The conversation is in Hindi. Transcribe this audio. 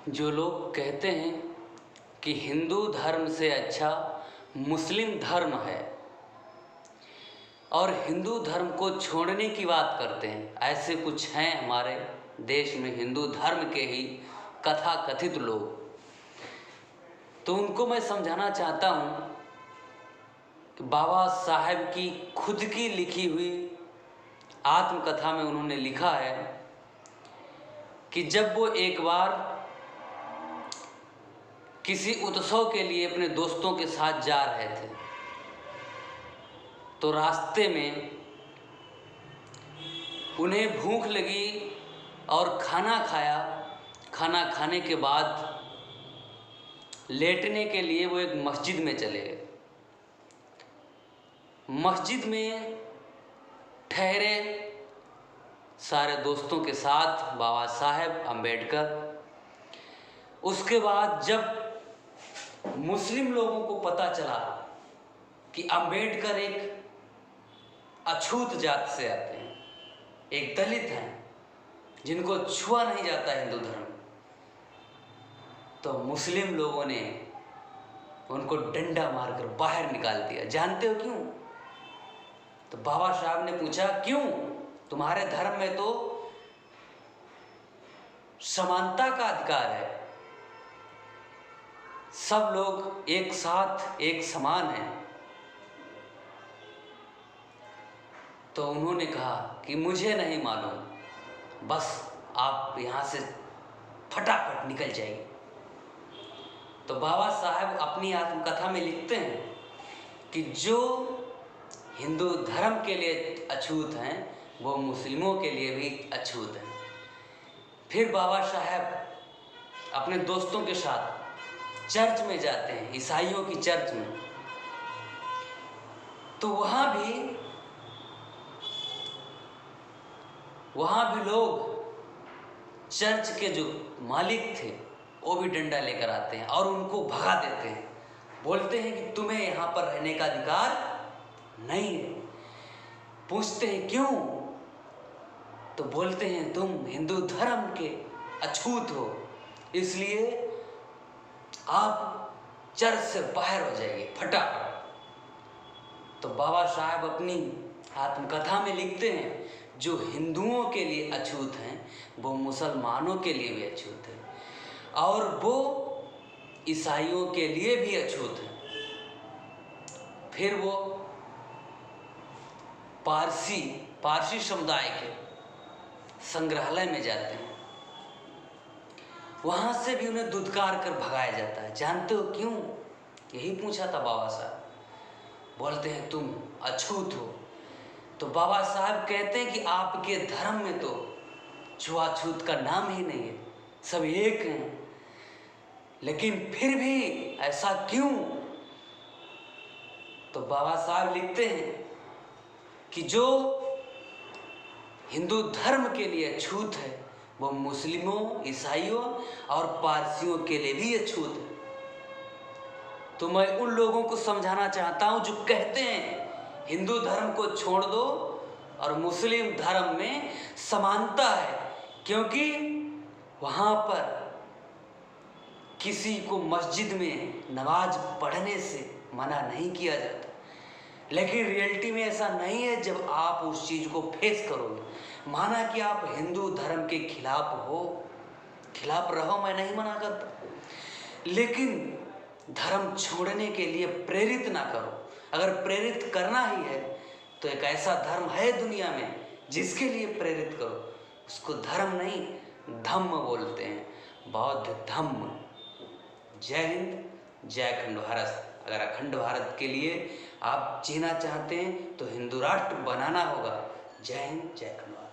जो लोग कहते हैं कि हिंदू धर्म से अच्छा मुस्लिम धर्म है और हिंदू धर्म को छोड़ने की बात करते हैं, ऐसे कुछ हैं हमारे देश में हिंदू धर्म के ही कथाकथित लोग। तो उनको मैं समझाना चाहता हूँ कि बाबा साहेब की खुद की लिखी हुई आत्मकथा में उन्होंने लिखा है कि जब वो एक बार किसी उत्सव के लिए अपने दोस्तों के साथ जा रहे थे तो रास्ते में उन्हें भूख लगी और खाना खाया। खाना खाने के बाद लेटने के लिए वो एक मस्जिद में चले गए। मस्जिद में ठहरे सारे दोस्तों के साथ, बाबा साहेब अम्बेडकर। उसके बाद जब मुस्लिम लोगों को पता चला कि अम्बेडकर एक अछूत जात से आते हैं, एक दलित हैं जिनको छुआ नहीं जाता हिंदू धर्म, तो मुस्लिम लोगों ने उनको डंडा मारकर बाहर निकाल दिया। जानते हो क्यों? तो बाबा साहब ने पूछा, क्यों? तुम्हारे धर्म में तो समानता का अधिकार है, सब लोग एक साथ एक समान हैं। तो उन्होंने कहा कि मुझे नहीं मालूम, बस आप यहाँ से फटाफट निकल जाइए। तो बाबा साहब अपनी आत्मकथा में लिखते हैं कि जो हिंदू धर्म के लिए अछूत हैं वो मुस्लिमों के लिए भी अछूत हैं। फिर बाबा साहब अपने दोस्तों के साथ चर्च में जाते हैं, ईसाइयों की चर्च में। तो वहाँ भी लोग, चर्च के जो मालिक थे वो भी डंडा लेकर आते हैं और उनको भगा देते हैं। बोलते हैं कि तुम्हें यहाँ पर रहने का अधिकार नहीं है। पूछते हैं क्यों? तो बोलते हैं तुम हिंदू धर्म के अछूत हो, इसलिए आप चर्च से बाहर हो जाइए फटाफट। तो बाबा साहब अपनी आत्मकथा में लिखते हैं जो हिंदुओं के लिए अछूत हैं वो मुसलमानों के लिए भी अछूत हैं और वो ईसाइयों के लिए भी अछूत हैं। फिर वो पारसी समुदाय के संग्रहालय में जाते हैं, वहाँ से भी उन्हें धुतकार कर भगाया जाता है। जानते हो क्यों? यही पूछा था बाबा साहब। बोलते हैं तुम अछूत हो। तो बाबा साहब कहते हैं कि आपके धर्म में तो छुआछूत का नाम ही नहीं है, सब एक हैं, लेकिन फिर भी ऐसा क्यों? तो बाबा साहब लिखते हैं कि जो हिंदू धर्म के लिए अछूत है वो मुस्लिमों, ईसाइयों और पारसियों के लिए भी अछूत है। तो मैं उन लोगों को समझाना चाहता हूँ जो कहते हैं हिंदू धर्म को छोड़ दो और मुस्लिम धर्म में समानता है, क्योंकि वहाँ पर किसी को मस्जिद में नमाज पढ़ने से मना नहीं किया जाता। लेकिन रियलिटी में ऐसा नहीं है। जब आप उस चीज़ को फेस करोगे, माना कि आप हिंदू धर्म के खिलाफ रहो, मैं नहीं मना करता, लेकिन धर्म छोड़ने के लिए प्रेरित ना करो। अगर प्रेरित करना ही है तो एक ऐसा धर्म है दुनिया में जिसके लिए प्रेरित करो, उसको धर्म नहीं धम्म बोलते हैं, बौद्ध धम्म। जय हिंद, जय अखंड भारत। अगर अखंड भारत के लिए आप जीना चाहते हैं तो हिंदू राष्ट्र बनाना होगा। जय हिंद, जय अखंड भारत।